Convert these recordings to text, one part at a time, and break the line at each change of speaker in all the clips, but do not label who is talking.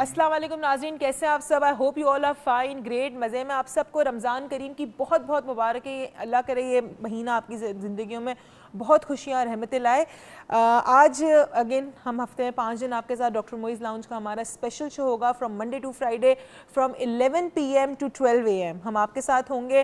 السلام علیکم ناظرین، کیسے ہیں آپ سب؟ I hope you all are fine, great, مزے میں آپ سب کو۔ رمضان کریم کی بہت بہت مبارک ہے، اللہ کرے یہ مہینہ آپ کی زندگیوں میں بہت خوشیاں اور رحمتیں لائے۔ آج اگین ہم ہفتے میں 5 دن آپ کے ساتھ ڈاکٹر موئز لاؤنج کا ہمارا اسپیشل شو ہوگا from Monday to Friday from 11 PM to 12 AM۔ ہم آپ کے ساتھ ہوں گے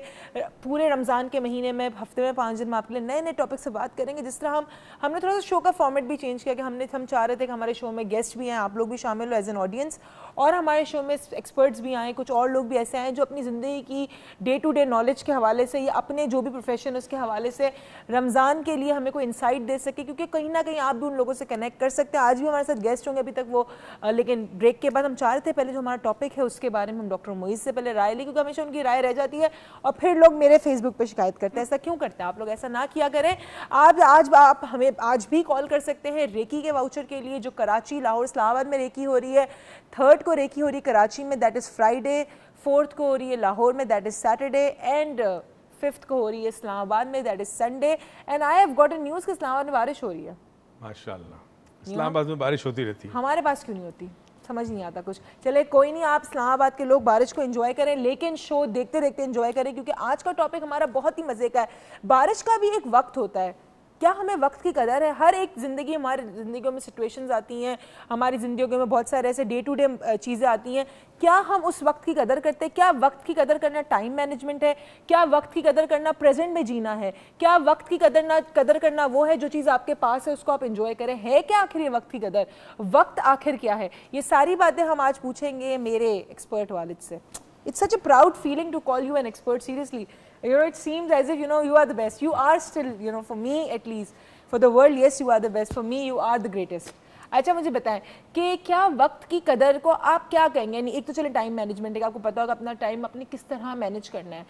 پورے رمضان کے مہینے میں، ہفتے میں 5 دن میں آپ کے لیے نئے نئے ٹاپک سے بات کریں گے۔ جس طرح ہم نے تھوڑا سا شو کا فارمیٹ بھی چینج کیا کہ ہم چاہ رہے تھے کہ ہمارے شو میں گیسٹ بھی ہیں، آپ لوگ بھی شامل ہو ایز این آڈینس، اور ہمارے شو میں ایکسپرٹس بھی آئیں، کچھ اور لوگ بھی ایسے آئیں جو اپنی زندگی کی ڈے ٹو ڈے نالج کے حوالے سے یا اپنے جو بھی پروفیشن اس کے حوالے سے رمضان کے لیے ہمیں کوئی انسائٹ دے سکے، کیونکہ کہیں نہ کہیں آپ بھی ان لوگوں سے کنیکٹ کر سکتے ہیں۔ آج بھی ہمارے ساتھ گیسٹ ہوں گے ابھی تک وہ، لیکن بریک کے بعد ہم چاہ رہے تھے پہلے جو ہمارا ٹاپک ہے اس کے بارے میں ہم ڈاکٹر موئز سے پہلے رائے لیں، کیونکہ ہمیشہ ان کی رائے رہ جاتی ہے اور پھر لوگ میرے فیس بک پہ شکایت کرتے ہیں۔ ایسا کیوں کرتے ہیں آپ لوگ؟ ایسا نہ کیا کریں۔ آپ ہمیں آج بھی کال کر سکتے ہیں ریکی کے واؤچر کے لیے، جو کراچی، لاہور، اسلام آباد میں ریکی ہو رہی ہے، 3rd کو ریکی ہو رہی ہے کراچی میں، دیٹ از فرائیڈے، 4th کو ہو رہی ہے لاہور میں، that is Saturday, and 5th کو ہو رہی ہے اسلام آباد میں، that is Sunday. And I have got a news کہ اسلام آباد میں بارش ہو رہی ہے۔
ماشاءاللہ، اسلام آباد میں بارش ہوتی رہتی ہے،
ہمارے پاس کیوں نہیں ہوتی؟ سمجھ نہیں آتا کچھ۔ چلے کوئی نہیں، آپ اسلام آباد کے لوگ بارش کو انجوائے کریں، لیکن شو دیکھتے دیکھتے انجوائے کریں، کیونکہ آج کا ٹاپک ہمارا بہت ہی مزے کا ہے۔ بارش کا بھی ایک وقت ہوتا ہے، کیا ہمیں وقت کی قدر ہے؟ ہر ایک زندگی، ہماری زندگیوں میں سچویشنز آتی ہیں، ہماری زندگیوں میں بہت سارے ایسے ڈے ٹو ڈے چیزیں آتی ہیں، کیا ہم اس وقت کی قدر کرتے ہیں؟ کیا وقت کی قدر کرنا ٹائم مینجمنٹ ہے؟ کیا وقت کی قدر کرنا پریزنٹ میں جینا ہے؟ کیا وقت کی قدر کرنا وہ ہے جو چیز آپ کے پاس ہے اس کو آپ انجوائے کریں؟ ہے کیا آخر یہ وقت کی قدر؟ وقت آخر کیا ہے؟ یہ ساری باتیں ہم آج پوچھیں گے میرے ایکسپرٹ والد سے۔ It's such a proud feeling to call you an expert, seriously. It seems as if, you are the best. You are still, for me at least, for the world, yes, you are the best. For me, you are the greatest. اچھا مجھے بتائیں کہ کیا وقت کی قدر کو آپ کیا کہیں گے؟ یعنی ایک تو چلے ٹائم مینجمنٹ ہے کہ آپ کو پتا ہوگا اپنا ٹائم اپنے کس طرح مینیج کرنا ہے،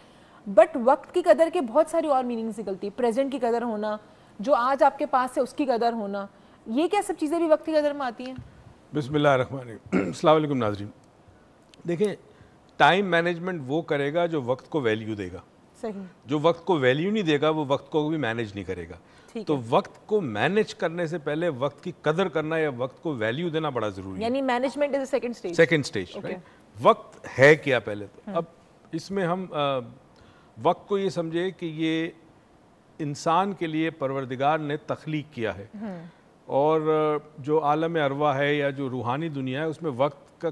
بٹ وقت کی قدر کے بہت ساری اور میننگس نکلتی ہے۔ پریزنٹ کی قدر ہونا، جو آج آپ کے پاس ہے اس کی قدر ہونا، یہ کیا سب چیزیں بھی وقت کی قدر میں آتی ہیں؟
بسم اللہ الرحمن الرحیم۔ السلام علیکم ناظرین، دیکھیں ٹائم مینجمنٹ وہ کرے گا جو وقت کو ویلیو دے گا،
صحیح۔
جو وقت کو ویلیو نہیں دے گا وہ وقت کو بھی مینیج نہیں کرے گا۔ تو وقت کو مینیج کرنے سے پہلے وقت کی قدر کرنا یا وقت کو ویلیو دینا بڑا ضروری ہے،
یعنی management is second stage.
Second stage, وقت ہے کیا پہلے تو۔ اب اس میں ہم وقت کو یہ سمجھے کہ یہ انسان کے لیے پروردگار نے تخلیق کیا ہے، اور جو عالم ارواح ہے یا جو روحانی دنیا ہے اس میں وقت کا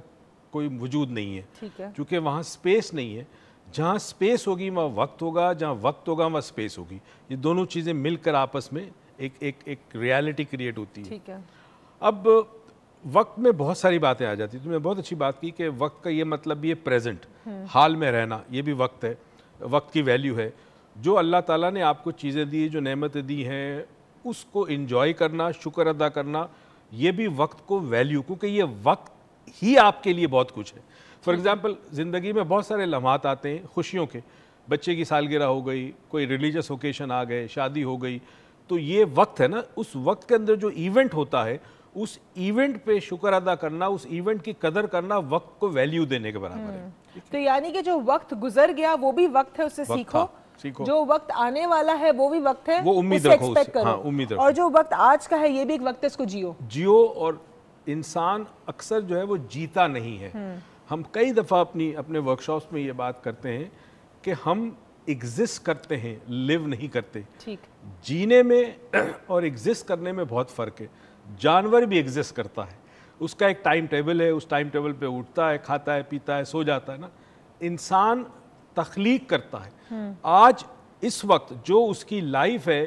کوئی وجود نہیں ہے، کیونکہ وہاں سپیس نہیں ہے۔ جہاں سپیس ہوگی وہاں وقت ہوگا، جہاں وقت ہوگا وہاں سپیس ہوگی، یہ دونوں چیزیں مل کر آپس میں ایک ریالٹی کریٹ ہوتی ہے۔ اب وقت میں بہت ساری باتیں آ جاتی ہیں، تم نے بہت اچھی بات کی کہ وقت کا یہ مطلب بھی ہے پریزنٹ، حال میں رہنا، یہ بھی وقت ہے، وقت کی ویلیو ہے۔ جو اللہ تعالیٰ نے آپ کو چیزیں دی، جو نعمتیں دی ہیں، اس کو انجوائے کرنا، شکر ادا کرنا، یہ بھی وقت کو ویلیو، کیونکہ یہ وقت ہی آپ کے لیے بہت کچھ ہے۔ فار ایگزامپل زندگی میں بہت سارے لمحات آتے ہیں خوشیوں کے، بچے کی سالگرہ ہو گئی، کوئی ریلیجس اوکیشن آ گئے، شادی ہو گئی، تو یہ وقت ہے نا۔ اس وقت کے اندر جو ایونٹ ہوتا ہے اس ایونٹ پہ شکر ادا کرنا، اس ایونٹ کی قدر کرنا وقت کو ویلیو دینے کے برابر ہے۔
تو یعنی کہ جو وقت گزر گیا وہ بھی وقت ہے، اس سے سیکھو، جو وقت آنے والا ہے وہ بھی وقت ہے،
وہ امید رکھو،
اور جو وقت آج کا ہے یہ بھی ایک وقت ہے، اس کو جیو۔
اور انسان اکثر جو ہے وہ جیتا نہیں ہے۔ ہم کئی دفعہ اپنے ورکشاپس میں یہ بات کرتے ہیں کہ ہم ایگزسٹ کرتے ہیں، لیو نہیں کرتے۔ جینے میں اور ایگزسٹ کرنے میں بہت فرق ہے۔ جانور بھی ایگزسٹ کرتا ہے، اس کا ایک ٹائم ٹیبل ہے، اس ٹائم ٹیبل پہ اٹھتا ہے، کھاتا ہے، پیتا ہے، سو جاتا ہے نا۔ انسان تخلیق کرتا ہے، آج اس وقت جو اس کی لائف ہے،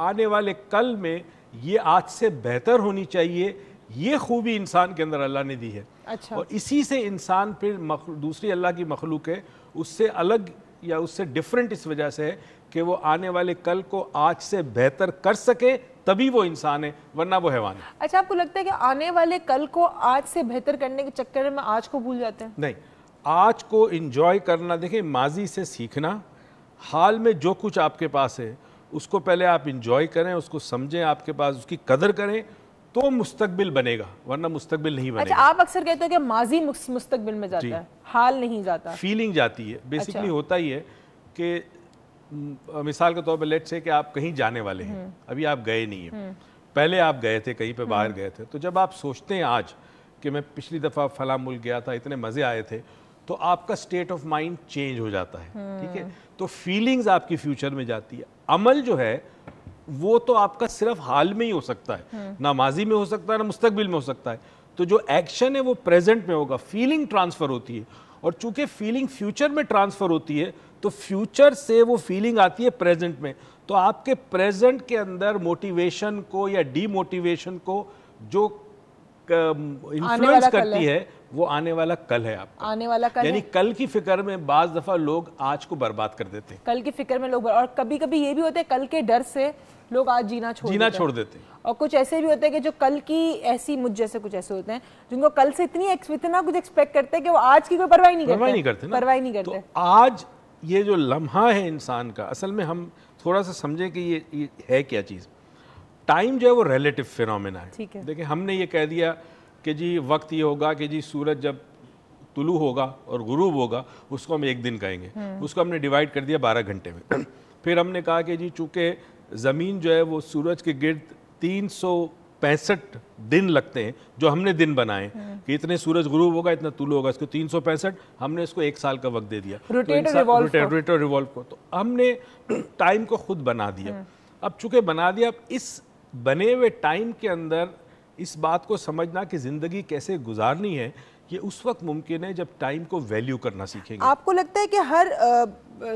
آنے والے کل میں یہ آج سے بہتر ہونی چاہیے، یہ خوبی انسان کے اندر اللہ نے دی ہے۔ اور اسی سے انسان پھر دوسری اللہ کی مخلوق ہے، اس سے الگ یا اس سے ڈیفرنٹ اس وجہ سے ہے کہ وہ آنے والے کل کو آج سے بہتر کر سکے، تبھی وہ انسان ہے، ورنہ وہ حیوان ہے۔
اچھا، آپ کو لگتا ہے کہ آنے والے کل کو آج سے بہتر کرنے کے چکر میں آج کو بھول جاتے ہیں؟
نہیں، آج کو انجوائے کرنا، دیکھیں ماضی سے سیکھنا، حال میں جو کچھ آپ کے پاس ہے اس کو پہلے آپ انجوائے کریں، اس کو سمجھیں، آپ کے پاس اس کی قدر کریں، تو مستقبل بنے گا، ورنہ مستقبل نہیں بنے گا۔
اچھا، آپ اکثر کہتے ہو کہ ماضی مستقبل میں جاتا ہے، حال نہیں جاتا،
فیلنگ جاتی ہے۔ بیسیکلی ہوتا ہی ہے کہ مثال کے طور پہ لیٹ سے کہ آپ کہیں جانے والے ہیں، ابھی آپ گئے نہیں ہیں، پہلے آپ گئے تھے، کہیں پہ باہر گئے تھے، تو جب آپ سوچتے ہیں آج کہ میں پچھلی دفعہ فلاں ملک گیا تھا, اتنے مزے آئے تھے, تو آپ کا اسٹیٹ آف مائنڈ چینج ہو جاتا ہے, ٹھیک ہے. تو فیلنگز آپ کی فیوچر میں جاتی ہے. عمل جو ہے وہ تو آپ کا صرف حال میں ہی ہو سکتا ہے, نہ ماضی میں ہو سکتا ہے نہ مستقبل میں ہو سکتا ہے. تو جو ایکشن ہے وہ پریزنٹ میں ہوگا, فیلنگ ٹرانسفر ہوتی ہے, اور چونکہ فیلنگ فیوچر میں ٹرانسفر ہوتی ہے تو فیوچر سے وہ فیلنگ آتی ہے پریزنٹ میں. تو آپ کے پریزنٹ کے اندر موٹیویشن کو یا ڈی موٹیویشن کو جو انفلوئنس کرتی ہے وہ آنے والا کل ہے آپ کا,
آنے والا کل,
یعنی کل کی فکر میں بعض دفعہ لوگ آج کو برباد کر دیتے ہیں.
کل کی فکر میں لوگ, اور کبھی کبھی یہ بھی ہوتا ہے کل کے ڈر سے لوگ آج جینا چھوڑ دیتے ہیں. اور کچھ ایسے بھی ہوتے ہیں کہ جو کل کی ایسی, مجھ جیسے کچھ ایسے ہوتے ہیں جن کو کل سے اتنا کچھ ایکسپیکٹ کرتے ہیں کہ وہ آج کی کوئی پرواہ نہیں کرتے.
تو آج یہ جو لمحہ ہے انسان کا, اصل میں ہم تھوڑا سا سمجھیں کہ یہ ہے کیا چیز. ٹائم جو ہے وہ ریلیٹو فینومینا ہے. دیکھیں ہم نے یہ کہہ دیا کہ جی وقت یہ ہوگا کہ جی سورج جب طلوع ہوگا اور غروب ہوگا اس کو ہم ایک دن کہیں گے, اس کو ہم نے ڈیوائڈ کر دیا 12 گھنٹے میں. پھر ہم نے کہا کہ جی چونکہ زمین جو ہے وہ سورج کے گرد 365 دن لگتے ہیں جو ہم نے دن بنائے, کہ اتنے سورج غروب ہوگا اتنا طلوع ہوگا, اس کو 365, ہم نے اس کو ایک سال کا وقت دے دیا روٹیٹ اور ریوالو کو. تو ہم نے ٹائم کو خود بنا دیا. اب چونکہ بنا دیا, اب اس بنے ہوئے ٹائم کے اندر اس بات کو سمجھنا کہ زندگی کیسے گزارنی ہے یہ اس وقت ممکن ہے جب ٹائم کو ویلیو کرنا سیکھیں گے.
آپ کو لگتا ہے کہ ہر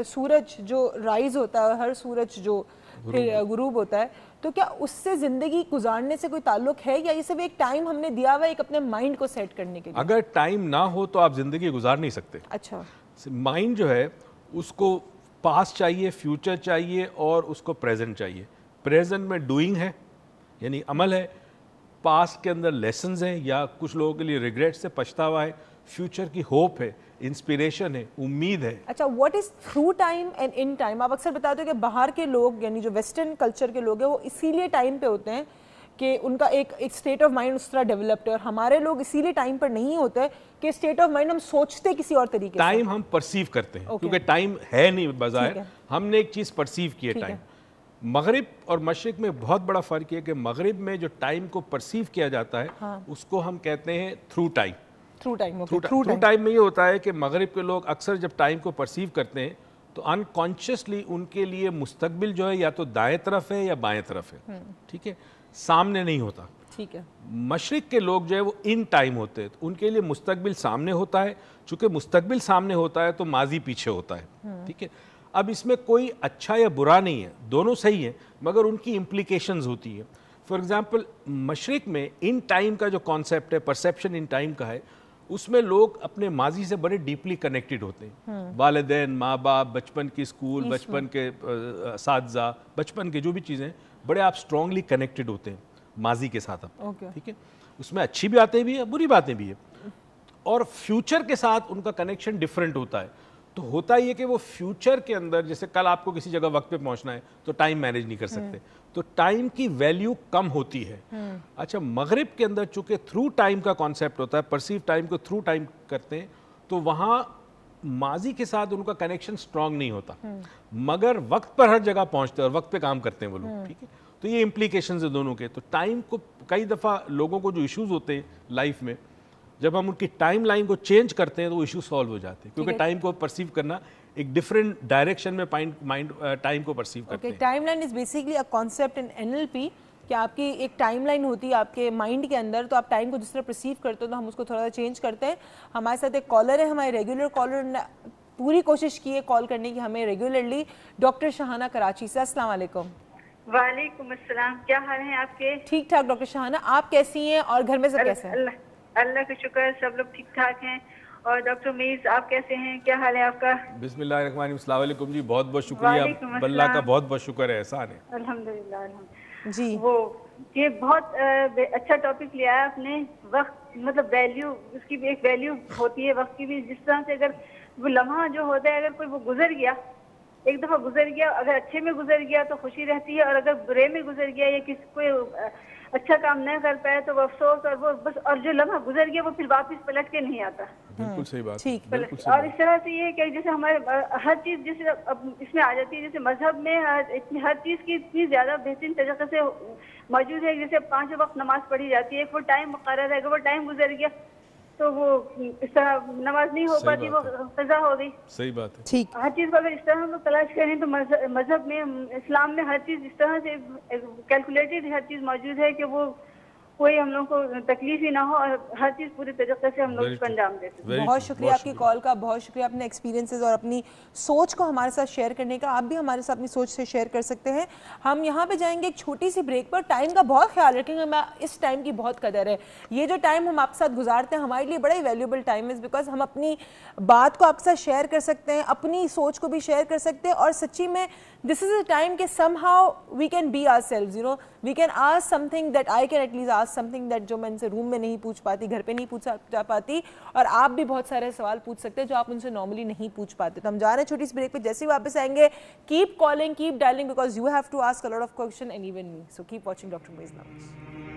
سورج جو رائز ہوتا ہے, ہر سورج جو پھر غروب ہوتا ہے, تو کیا اس سے زندگی گزارنے سے کوئی تعلق ہے, یا یہ صرف ایک ٹائم ہم نے دیا ہوا ہے ایک اپنے مائنڈ کو سیٹ کرنے کے لیے؟
اگر ٹائم نہ ہو تو آپ زندگی گزار نہیں سکتے.
اچھا,
مائنڈ جو ہے اس کو پاسٹ چاہیے, فیوچر چاہیے, اور اس کو پریزنٹ چاہیے. پریزنٹ میں ڈوئنگ ہے یعنی عمل ہے, پاسٹ کے اندر لیسنز ہیں یا کچھ لوگوں کے لیے ریگریٹ سے پچھتاوا ہے, فیوچر کی ہوپ ہے, انسپیریشن ہے, امید ہے.
اچھا, what is through time and in time? آپ اکثر بتاتے ہو کہ باہر کے لوگ یعنی جو ویسٹرن کلچر کے لوگ ہیں وہ اسی لیے ٹائم پہ ہوتے ہیں کہ ان کا ایک اسٹیٹ آف مائنڈ اس طرح ڈیولپڈ ہے, اور ہمارے لوگ اسی لیے ٹائم پر نہیں ہوتے کہ اسٹیٹ آف مائنڈ ہم سوچتے کسی اور طریقے سے.
ٹائم ہم پرسیو کرتے ہیں کیونکہ ٹائم ہے نہیں بظاہر, ہم نے ایک چیز پرسیو کی ہے. ٹائم مغرب اور مشرق میں بہت بڑا فرق ہے کہ مغرب میں جو ٹائم کو پرسیو کیا جاتا ہے اس کو ہم کہتے ہیں تھرو ٹائم. تھرو ٹائم میں یہ ہوتا ہے کہ مغرب کے لوگ اکثر جب ٹائم کو پرسیو کرتے ہیں تو انکانشیسلی ان کے لیے مستقبل جو ہے یا تو دائیں طرف ہے یا بائیں طرف ہے, ٹھیک ہے, سامنے نہیں ہوتا.
ٹھیک ہے.
مشرق کے لوگ جو ہے وہ ان ٹائم ہوتے ہیں, ان کے لیے مستقبل سامنے ہوتا ہے, چونکہ مستقبل سامنے ہوتا ہے تو ماضی پیچھے ہوتا ہے, ٹھیک ہے. اب اس میں کوئی اچھا یا برا نہیں ہے, دونوں صحیح ہیں, مگر ان کی امپلیکیشنز ہوتی ہیں. فار ایگزامپل مشرق میں ان ٹائم کا جو کانسیپٹ ہے, پرسیپشن ان ٹائم کا ہے, اس میں لوگ اپنے ماضی سے بڑے ڈیپلی کنیکٹڈ ہوتے ہیں. والدین, ماں باپ, بچپن کی اسکول, بچپن کے اساتذہ, بچپن کے جو بھی چیزیں بڑے آپ اسٹرانگلی کنیکٹڈ ہوتے ہیں ماضی کے ساتھ آپ, ٹھیک ہے. اس میں اچھی بھی باتیں بھی ہیں, بری باتیں بھی ہیں, اور فیوچر کے ساتھ ان کا کنیکشن ڈفرینٹ ہوتا ہے. تو ہوتا یہ کہ وہ فیوچر کے اندر, جیسے کل آپ کو کسی جگہ وقت پہ پہنچنا ہے تو ٹائم مینیج نہیں کر سکتے, تو ٹائم کی ویلیو کم ہوتی ہے. اچھا, مغرب کے اندر چونکہ تھرو ٹائم کا کانسیپٹ ہوتا ہے, پرسیو ٹائم کو تھرو ٹائم کرتے ہیں, تو وہاں ماضی کے ساتھ ان کا کنیکشن اسٹرانگ نہیں ہوتا, مگر وقت پر ہر جگہ پہنچتے ہیں اور وقت پہ کام کرتے ہیں وہ لوگ, ٹھیک ہے. تو یہ امپلیکیشنز ہیں دونوں کے. تو ٹائم کو کئی دفعہ لوگوں کو جو ایشوز ہوتے ہیں لائف میں, جب ہم ان کی ٹائم لائن کو چینج کرتے ہیں تو وہ ایشو سالو ہو جاتے ہیں, کیونکہ ٹائم کو پرسیو کرنا ایک ڈفرینٹ ڈائریکشن میں مائنڈ ٹائم کو پرسیو کرتے ہیں.
Time line is basically a concept in NLP کہ آپ کی ایک ٹائم لائن ہوتی ہے آپ کے مائنڈ کے اندر, تو آپ ٹائم کو جس طرح پرسیو کرتے ہو تو ہم اس کو تھوڑا سا چینج کرتے ہیں. ہمارے ساتھ ایک کالر ہے, ہمارے ریگولر کالر نے پوری کوشش کی ہے کال کرنے کی ہمیں ریگولرلی, ڈاکٹر شہانہ کراچی سے. السلام علیکم.
وعلیکم السلام, کیا حال ہیں آپ کے؟
ٹھیک ٹھاک ڈاکٹر شہانہ, آپ کیسی ہیں اور گھر میں سب کیسے ہیں؟
اللہ کا شکر, سب لوگ ٹھیک ٹھاک ہیں. اور ڈاکٹر میز آپ کیسے ہیں, کیا حال ہے آپ کا؟
بسم اللہ الرحمن الرحیم. السلام علیکم جی, بہت بہت شکریہ, اللہ کا بہت بہت شکر ہے, احسان ہے.
الحمدللہ الحمدللہ.
جی,
وہ یہ بہت اچھا ٹاپک لیا ہے آپ نے. وقت مطلب ویلیو, اس کی بھی ایک ویلیو ہوتی ہے وقت کی بھی. جس طرح سے اگر وہ لمحہ جو ہوتا ہے, اگر کوئی وہ گزر گیا, ایک دفعہ گزر گیا, اگر اچھے میں گزر گیا تو خوشی رہتی ہے, اور اگر برے میں گزر گیا یا کسی کوئی اچھا کام نہ کر پائے تو وہ افسوس اور وہ بس، اور جو لمحہ گزر گیا وہ پھر واپس پلٹ کے نہیں آتا.
بالکل صحیح بات.
ٹھیک.
بالکل
اور اس طرح سے یہ کہ جیسے ہمارے ہر چیز جیسے اب اس میں آ جاتی ہے، جیسے مذہب میں ہر چیز کی اتنی زیادہ بہترین طریقے سے موجود ہے. جیسے 5 وقت نماز پڑھی جاتی ہے، ایک وہ ٹائم مقرر ہے، اگر وہ ٹائم گزر گیا تو وہ اس طرح نماز نہیں ہو پاتی، وہ قضا ہو گئی.
صحیح بات ہے.
ٹھیک.
ہر چیز کو اگر اس طرح ہم لوگ تلاش کریں تو مذہب میں، اسلام میں ہر چیز اس طرح سے کیلکولیٹڈ ہر چیز موجود ہے کہ وہ کوئی ہم لوگ کو تکلیف ہی نہ ہو، اور ہر چیز پوری طریقے سے ہم لوگ اس کو انجام دے سکیں.
بہت شکریہ آپ کی کال کا، بہت شکریہ اپنے ایکسپیرینسز اور اپنی سوچ کو ہمارے ساتھ شیئر کرنے کا. آپ بھی ہمارے ساتھ اپنی سوچ سے شیئر کر سکتے ہیں. ہم یہاں پہ جائیں گے ایک چھوٹی سی بریک پر. ٹائم کا بہت خیال رکھیں گے، اس ٹائم کی بہت قدر ہے. یہ جو ٹائم ہم آپ کے ساتھ گزارتے ہیں ہمارے لیے بڑا ہی ویلیوبل ٹائم ہے، بیکاز ہم اپنی بات کو آپ کے ساتھ شیئر کر سکتے ہیں، اپنی سوچ کو بھی شیئر کر سکتے ہیں. اور سچی میں دس از اے ٹائم کہ somehow we can be ourselves, you know we can ask some thing that I can at least some thing دیٹ جو میں ان سے روم میں نہیں پوچھ پاتی، گھر پہ نہیں پوچھ جا پاتی. اور آپ بھی بہت سارے سوال پوچھ سکتے ہیں جو آپ ان سے نارملی نہیں پوچھ پاتے. تو ہم جا رہے ہیں چھوٹی سی بریک پہ. جیسے ہی واپس آئیں گے keep calling, keep dialing, because you have to ask a lot of question and even me. So keep watching doctor Moiz Nawaz.